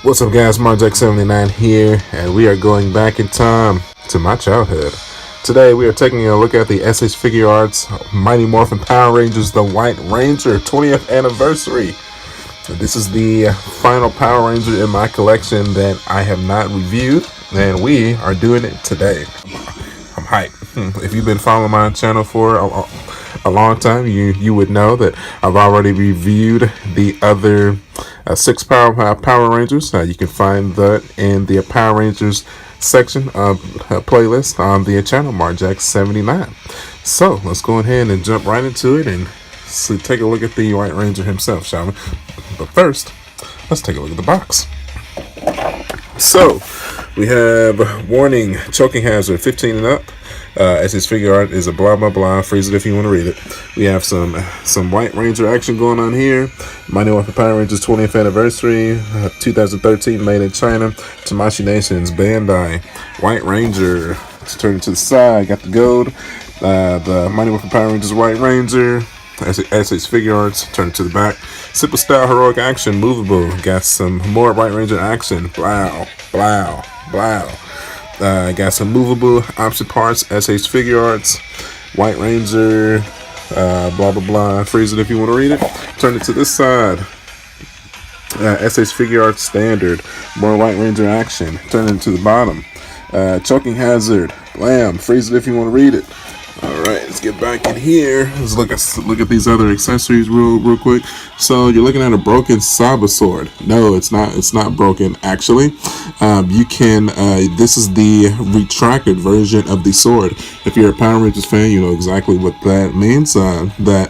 What's up, guys? Marjack79 here, and we are going back in time to my childhood. Today we are taking a look at the SH Figuarts Mighty Morphin Power Rangers The White Ranger 20th anniversary. This is the final Power Ranger in my collection that I have not reviewed, and we are doing it today. I'm hyped. If you've been following my channel for a long time, you would know that I've already reviewed the other 6 Power Rangers. You can find that in the Power Rangers section of playlist on the channel Marjack79. So let's go ahead and jump right into it and take a look at the White Ranger himself, shall we? But first, let's take a look at the box. So we have warning, choking hazard, 15 and up. SH Figuart is a blah blah blah. Freeze it if you want to read it. We have some White Ranger action going on here. Mighty Morphin Power Rangers 20th anniversary, 2013, made in China. Tamashii Nations, Bandai. White Ranger. Let's turn it to the side. Got the gold. The Mighty Morphin Power Rangers White Ranger. SH Figuarts. Turn it to the back. Simple style heroic action, movable. Got some more White Ranger action. Blow, blow, blow. Got some movable opposite parts, SH Figuarts, White Ranger, blah blah blah. Freeze it if you want to read it. Turn it to this side. SH Figuarts standard, more White Ranger action. Turn it to the bottom. Choking hazard, blam. Freeze it if you want to read it. All right, let's get back in here. Let's look at these other accessories real quick. So you're looking at a broken Saba sword. No, it's not broken actually. You can this is the retracted version of the sword. If you're a Power Rangers fan, you know exactly what that means. That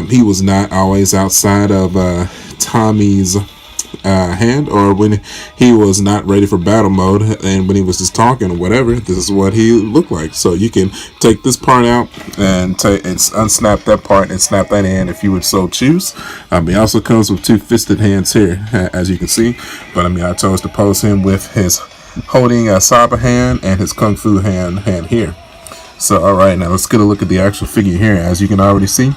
he was not always outside of Tommy's hand, or when he was not ready for battle mode, and when he was just talking or whatever, this is what he looked like. So you can take this part out and unsnap that part and snap that in if you would so choose. He also comes with 2 fisted hands here, as you can see, but I chose to pose him with his holding a Saba hand and his Kung Fu hand here. So alright, now let's get a look at the actual figure here. As you can already see,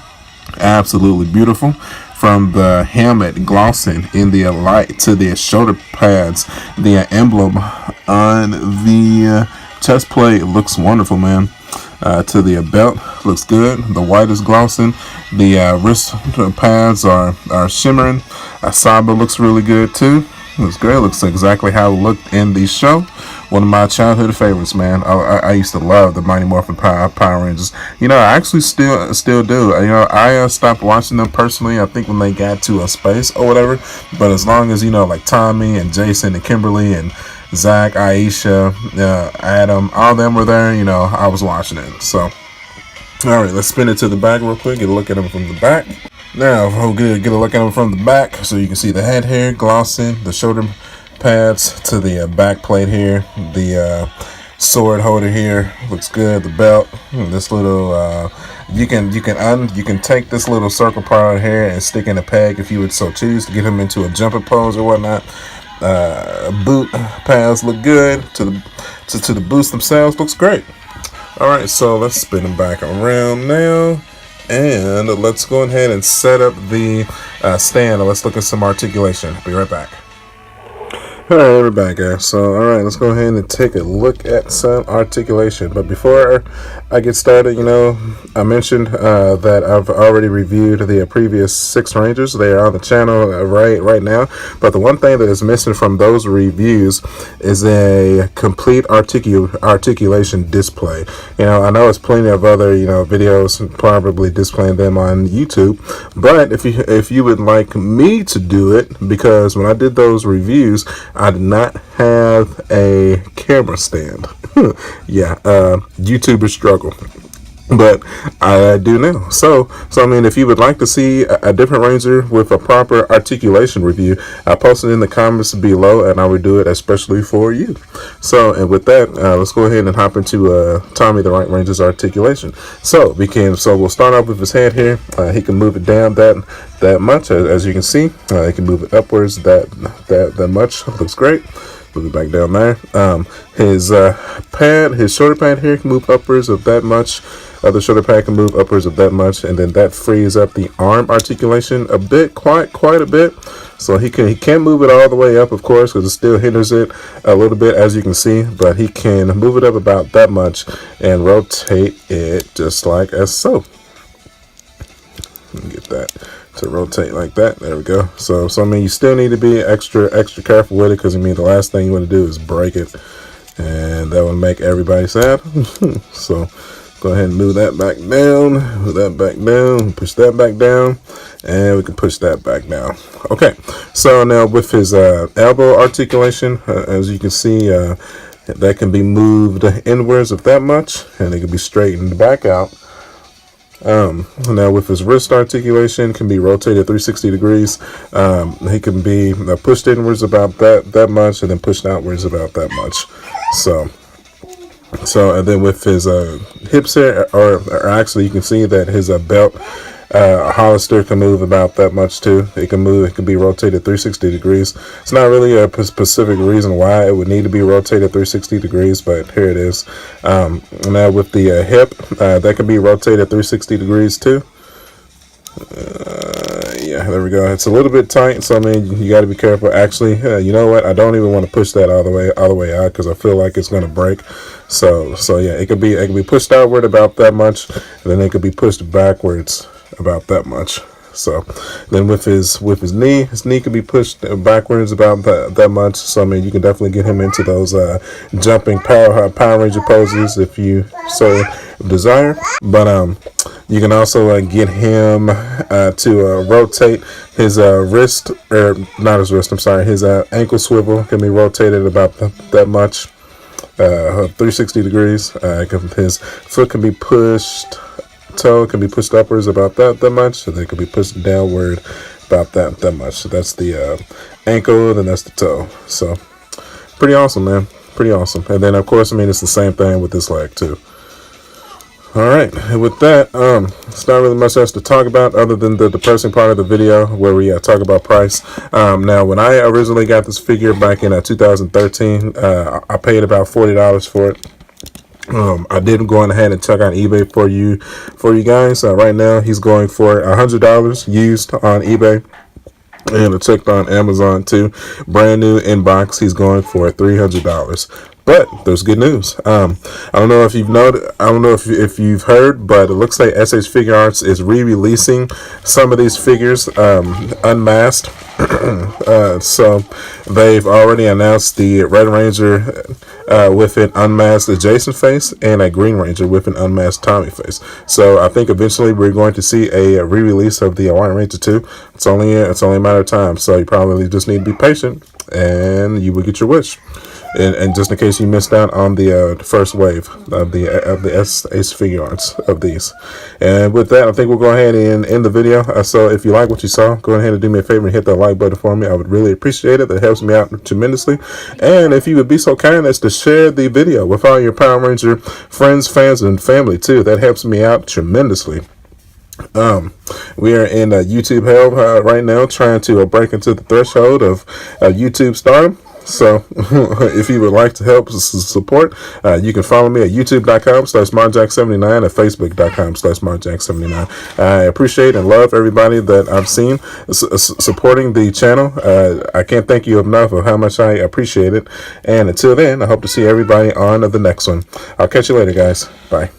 absolutely beautiful. From the helmet glossing in the light to the shoulder pads, the emblem on the chest plate looks wonderful, man. To the belt looks good. The white is glossing. The wrist pads are shimmering. Saba looks really good too. Looks great. Looks exactly how it looked in the show. One of my childhood favorites, man. I used to love the Mighty Morphin Power Rangers. You know, I actually still do. You know, I stopped watching them personally, I think when they got to a space or whatever. But as long as, you know, like Tommy and Jason and Kimberly and Zach, Aisha, Adam, all of them were there, you know, I was watching it. So, all right, let's spin it to the back real quick. Get a look at them from the back. Now, we'll get a look at them from the back, so you can see the head here glossing, the shoulder pads to the back plate here, the sword holder here looks good. The belt, this little you can take this little circle part out here and stick in a peg if you would so choose to get him into a jumping pose or whatnot. Boot pads look good. To the boots themselves looks great. All right, so let's spin them back around now. And let's go ahead and set up the stand. Let's look at some articulation. Be right back. Alright, we're back, guys. So, alright, let's go ahead and take a look at some articulation. But before I get started, you know, I mentioned that I've already reviewed the previous 6 Rangers. They are on the channel right now. But the one thing that is missing from those reviews is a complete articulation display. You know, I know it's plenty of other, you know, videos probably displaying them on YouTube. But if you would like me to do it, because when I did those reviews, I did not have a camera stand. Yeah, YouTubers struggle. But I do now. So I mean, if you would like to see a different Ranger with a proper articulation review, I'll post it in the comments below, and I will do it especially for you. So, and with that, let's go ahead and hop into Tommy the White Ranger's articulation. So we'll start off with his head here. He can move it down that much, as you can see. He can move it upwards that much. Looks great. Move it back down there. His shoulder pad here can move upwards of that much. Other shoulder pad can move upwards of that much, and then that frees up the arm articulation a bit, quite a bit. So he can't move it all the way up, of course, because it still hinders it a little bit, as you can see, but he can move it up about that much and rotate it just like as so. Let me get that to rotate like that. There we go. So I mean, you still need to be extra careful with it, because I mean, the last thing you want to do is break it, and that would make everybody sad. So go ahead and move that back down, move that back down, push that back down, and we can push that back down. Okay, so now with his elbow articulation, as you can see, that can be moved inwards of that much, and it can be straightened back out. Now with his wrist articulation, can be rotated 360 degrees. He can be pushed inwards about that much, and then pushed outwards about that much. So and then with his hips here, or actually you can see that his belt hollister can move about that much too. It can be rotated 360 degrees. It's not really a specific reason why it would need to be rotated 360 degrees, but here it is. Now with the hip, that can be rotated 360 degrees too. Yeah, there we go. It's a little bit tight, so I mean, you got to be careful. Actually, you know what? I don't even want to push that all the way out, because I feel like it's going to break. So yeah, it could be pushed outward about that much, and then it could be pushed backwards about that much. So then with his knee can be pushed backwards about that much. So I mean, you can definitely get him into those jumping Power Ranger poses if you so desire. But you can also get him to rotate his wrist, or not his wrist, I'm sorry, his ankle swivel can be rotated about that much, 360 degrees. His foot can be pushed, toe can be pushed upwards about that much, so they can be pushed downward about that much. So that's the ankle, then that's the toe. So pretty awesome, man, pretty awesome. And then of course, I mean, it's the same thing with this leg too. All right, and with that, it's not really much else to talk about other than the depressing part of the video where we talk about price. Now, when I originally got this figure back in 2013, I paid about $40 for it. I did go ahead and check on eBay for you guys. Right now, he's going for $100 used on eBay. And I checked on Amazon too. Brand new in box, he's going for $300. But there's good news. I don't know if you've noted. I don't know if you've heard, but it looks like SH Figuarts is re-releasing some of these figures unmasked. So they've already announced the Red Ranger with an unmasked Jason face, and a Green Ranger with an unmasked Tommy face. So I think eventually we're going to see a re-release of the White Ranger 2. It's only a matter of time. So you probably just need to be patient, and you will get your wish. And just in case you missed out on the first wave of the SH Figuarts of these. And with that, I think we'll go ahead and end the video. So if you like what you saw, go ahead and do me a favor and hit that like button for me. I would really appreciate it. That helps me out tremendously. And if you would be so kind as to share the video with all your Power Ranger friends, fans, and family too, that helps me out tremendously. We are in YouTube hell right now, trying to break into the threshold of YouTube stardom. So if you would like to help support, you can follow me at youtube.com/marjack79 and facebook.com/marjack79. I appreciate and love everybody that I've seen supporting the channel. I can't thank you enough of how much I appreciate it. And until then, I hope to see everybody on the next one. I'll catch you later, guys. Bye.